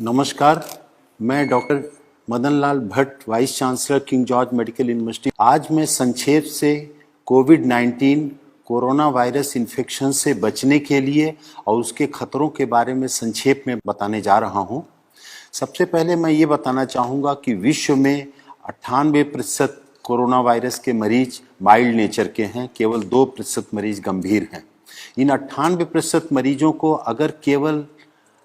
नमस्कार, मैं doctor Madan Lal Bhatt, vice chancellor King George Medical University. आज मैं संक्षेप से कोविड-19 कोरोना वायरस इन्फेक्शन से बचने के लिए और उसके खतरों के बारे में संक्षेप में बताने जा रहा हूँ। सबसे पहले मैं ये बताना चाहूँगा कि विश्व में 98% कोरोना वायरस के मरीज माइल्ड नेचर के हैं, केवल 2% मरीज गंभीर हैं। इन 98% मरीजों को अगर केवल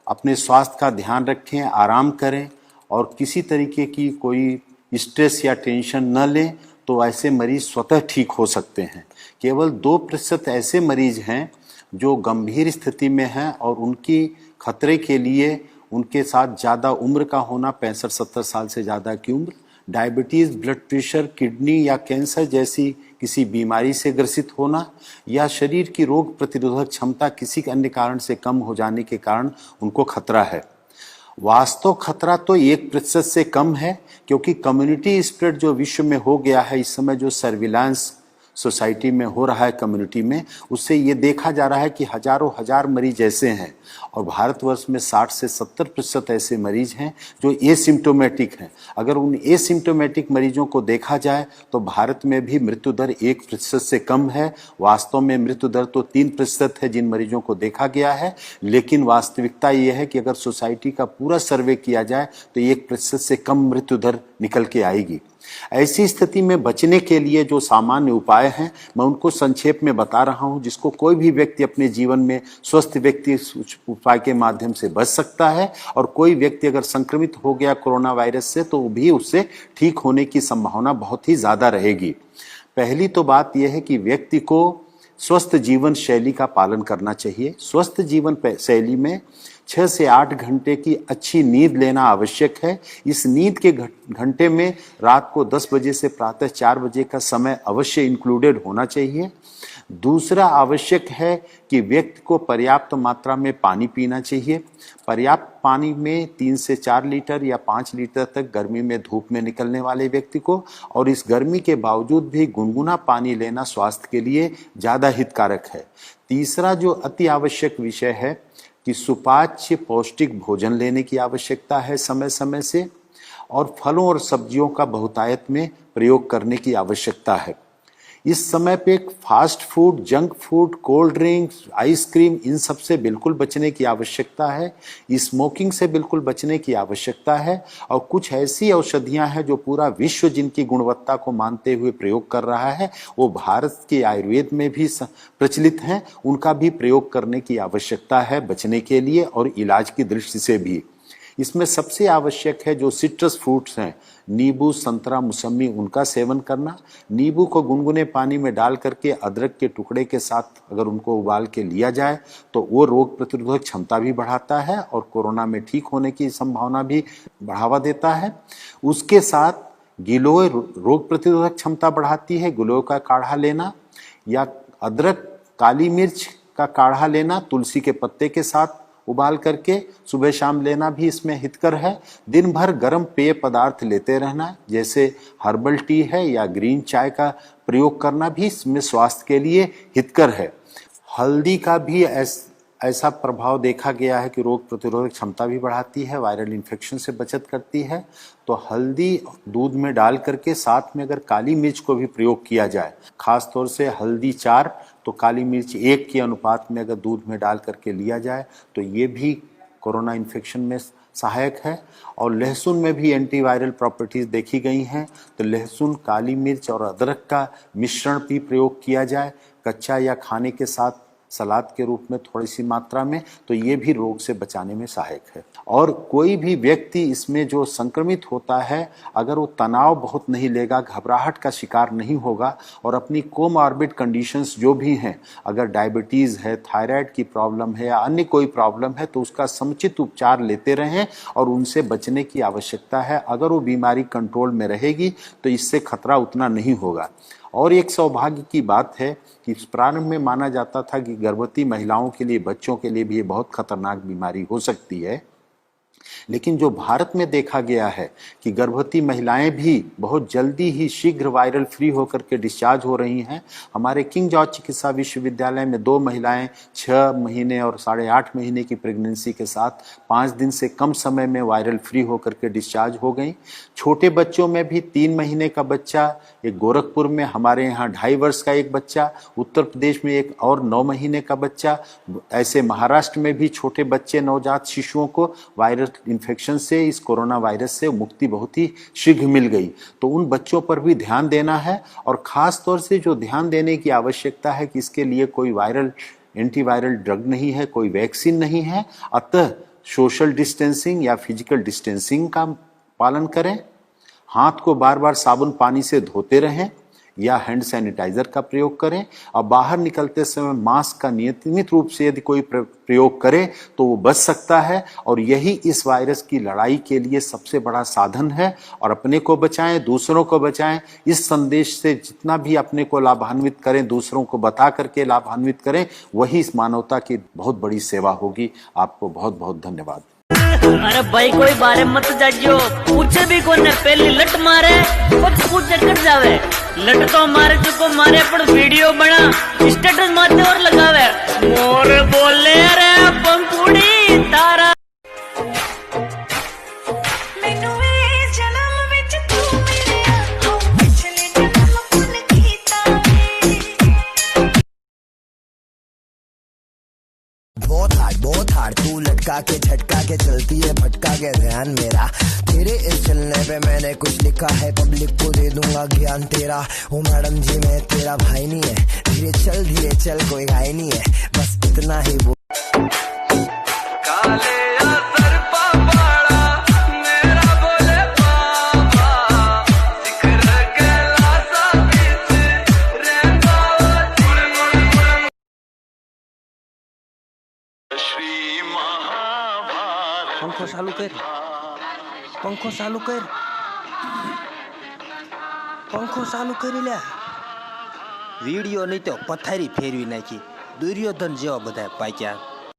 अपने स्वास्थ्य का ध्यान रखें, आराम करें और किसी तरीके की कोई स्ट्रेस या टेंशन न लें तो ऐसे मरीज स्वतः ठीक हो सकते हैं। केवल 2% ऐसे मरीज हैं जो गंभीर स्थिति में हैं और उनकी खतरे के लिए उनके साथ ज़्यादा उम्र का होना, 65-70 साल से ज़्यादा की उम्र, डायबिटीज़, ब्लड प्रेशर, किडनी या कैंसर जैसी किसी बीमारी से ग्रसित होना या शरीर की रोग प्रतिरोधक क्षमता किसी अन्य कारण से कम हो जाने के कारण उनको खतरा है। वास्तव खतरा तो 1% से कम है, क्योंकि कम्युनिटी स्प्रेड जो विश्व में हो गया है इस समय, जो सर्विलांस सोसाइटी में हो रहा है कम्युनिटी में, उससे ये देखा जा रहा है कि हजारों हजार मरीज ऐसे हैं और भारतवर्ष में 60 से 70% ऐसे मरीज हैं जो एसिम्टोमेटिक हैं। अगर उन एसिम्टोमेटिक मरीजों को देखा जाए तो भारत में भी मृत्यु दर 1% से कम है। वास्तव में मृत्यु दर तो 3% है जिन मरीजों को देखा गया है, लेकिन वास्तविकता ये है कि अगर सोसाइटी का पूरा सर्वे किया जाए तो 1% से कम मृत्यु दर निकल के आएगी। ऐसी स्थिति में बचने के लिए जो सामान्य उपाय हैं मैं उनको संक्षेप में बता रहा हूं, जिसको कोई भी व्यक्ति अपने जीवन में स्वस्थ व्यक्ति उपाय के माध्यम से बच सकता है। और कोई व्यक्ति अगर संक्रमित हो गया कोरोना वायरस से तो भी उससे ठीक होने की संभावना बहुत ही ज्यादा रहेगी। पहली तो बात यह है कि व्यक्ति को स्वस्थ जीवन शैली का पालन करना चाहिए। स्वस्थ जीवन शैली में 6 से 8 घंटे की अच्छी नींद लेना आवश्यक है। इस नींद के घंटे में रात को 10 बजे से प्रातः 4 बजे का समय अवश्य इंक्लूडेड होना चाहिए। दूसरा आवश्यक है कि व्यक्ति को पर्याप्त मात्रा में पानी पीना चाहिए। पर्याप्त पानी में 3 से 4 लीटर या 5 लीटर तक गर्मी में धूप में निकलने वाले व्यक्ति को, और इस गर्मी के बावजूद भी गुनगुना पानी लेना स्वास्थ्य के लिए ज़्यादा हितकारक है। तीसरा जो अति आवश्यक विषय है कि सुपाच्य पौष्टिक भोजन लेने की आवश्यकता है समय समय से, और फलों और सब्जियों का बहुतायत में प्रयोग करने की आवश्यकता है। इस समय पे fast food, junk food, cold drinks, ice cream, इन सब से बिल्कुल बचने की आवश्यकता है। स्मोकिंग से बिल्कुल बचने की आवश्यकता है। और कुछ ऐसी औषधियां हैं जो पूरा विश्व जिनकी गुणवत्ता को मानते हुए प्रयोग कर रहा है, वो भारत के आयुर्वेद में भी प्रचलित हैं, उनका भी प्रयोग करने की आवश्यकता है बचने के लिए और इलाज की दृष्टि से भी। इसमें सबसे आवश्यक है जो सिट्रस फ्रूट्स हैं, नींबू, संतरा, मौसमी, उनका सेवन करना। नींबू को गुनगुने पानी में डाल करके अदरक के टुकड़े के साथ अगर उनको उबाल के लिया जाए तो वो रोग प्रतिरोधक क्षमता भी बढ़ाता है और कोरोना में ठीक होने की संभावना भी बढ़ावा देता है। उसके साथ गिलोय रोग प्रतिरोधक क्षमता बढ़ाती है। गिलोय का काढ़ा लेना या अदरक, काली मिर्च का काढ़ा लेना तुलसी के पत्ते के साथ उबाल करके सुबह शाम लेना भी इसमें हितकर है। दिन भर गर्म पेय पदार्थ लेते रहना, जैसे हर्बल टी है या ग्रीन चाय का प्रयोग करना भी इसमें स्वास्थ्य के लिए हितकर है। हल्दी का भी ऐसा प्रभाव देखा गया है कि रोग प्रतिरोधक क्षमता भी बढ़ाती है, वायरल इन्फेक्शन से बचत करती है। तो हल्दी दूध में डाल करके साथ में अगर काली मिर्च को भी प्रयोग किया जाए, खास तौर से हल्दी 4 तो काली मिर्च 1 के अनुपात में अगर दूध में डाल करके लिया जाए तो ये भी कोरोना इन्फेक्शन में सहायक है। और लहसुन में भी एंटीवायरल प्रॉपर्टीज देखी गई हैं, तो लहसुन, काली मिर्च और अदरक का मिश्रण भी प्रयोग किया जाए कच्चा या खाने के साथ सलाद के रूप में थोड़ी सी मात्रा में, तो ये भी रोग से बचाने में सहायक है। और कोई भी व्यक्ति इसमें जो संक्रमित होता है अगर वो तनाव बहुत नहीं लेगा, घबराहट का शिकार नहीं होगा और अपनी कोमॉर्बिड कंडीशंस जो भी हैं, अगर डायबिटीज़ है, थायराइड की प्रॉब्लम है या अन्य कोई प्रॉब्लम है, तो उसका समुचित उपचार लेते रहें और उनसे बचने की आवश्यकता है। अगर वो बीमारी कंट्रोल में रहेगी तो इससे खतरा उतना नहीं होगा। और एक सौभाग्य की बात है कि प्रारंभ में माना जाता था कि गर्भवती महिलाओं के लिए, बच्चों के लिए भी ये बहुत खतरनाक बीमारी हो सकती है, लेकिन जो भारत में देखा गया है कि गर्भवती महिलाएं भी बहुत जल्दी ही शीघ्र वायरल फ्री होकर के डिस्चार्ज हो रही हैं। हमारे किंग जॉर्ज चिकित्सा विश्वविद्यालय में 2 महिलाएं 6 महीने और 8.5 महीने की प्रेगनेंसी के साथ 5 दिन से कम समय में वायरल फ्री होकर के डिस्चार्ज हो गई। छोटे बच्चों में भी 3 महीने का बच्चा, एक गोरखपुर में, हमारे यहाँ 2.5 वर्ष का एक बच्चा, उत्तर प्रदेश में एक और 9 महीने का बच्चा, ऐसे महाराष्ट्र में भी छोटे बच्चे नवजात शिशुओं को वायरल इन्फेक्शन से, इस कोरोना वायरस से मुक्ति बहुत ही शीघ्र मिल गई। तो उन बच्चों पर भी ध्यान देना है और खास तौर से जो ध्यान देने की आवश्यकता है कि इसके लिए कोई वायरल एंटीवायरल ड्रग नहीं है, कोई वैक्सीन नहीं है, अतः सोशल डिस्टेंसिंग या फिजिकल डिस्टेंसिंग का पालन करें, हाथ को बार बार साबुन पानी से धोते रहें या हैंड सैनिटाइजर का प्रयोग करें और बाहर निकलते समय मास्क का नियमित रूप से यदि कोई प्रयोग करे तो वो बच सकता है और यही इस वायरस की लड़ाई के लिए सबसे बड़ा साधन है। और अपने को बचाएं, दूसरों को बचाएं। इस संदेश से जितना भी अपने को लाभान्वित करें, दूसरों को बता करके लाभान्वित करें, वही इस मानवता की बहुत बड़ी सेवा होगी। आपको बहुत बहुत धन्यवाद। अरे भाई कोई बारे मत जाइयो, पूछे भी कोने, पहली लट मारे कुछ पूछे कट जावे। लट तो मारे चुको मारे पर वीडियो बना स्टेटस मारते और लगावे। मोर बोले रे पंकुड़ी तारा बहुत हार्ड तू लटका के झटका के चलती है, भटका के ध्यान मेरा तेरे इस चलने पे मैंने कुछ लिखा है, पब्लिक को दे दूंगा ज्ञान तेरा। ओ मैडम जी मैं तेरा भाई नहीं है, धीरे चल कोई घाई नहीं है, बस इतना ही वो पंखो चालू कर, पंखो चालू कर, पंखो चालू કરી લે। વિડિયો નહીં તો પથારી ફેરવી નાખી, દુર્યોધન જેવા બધા પાક્યા।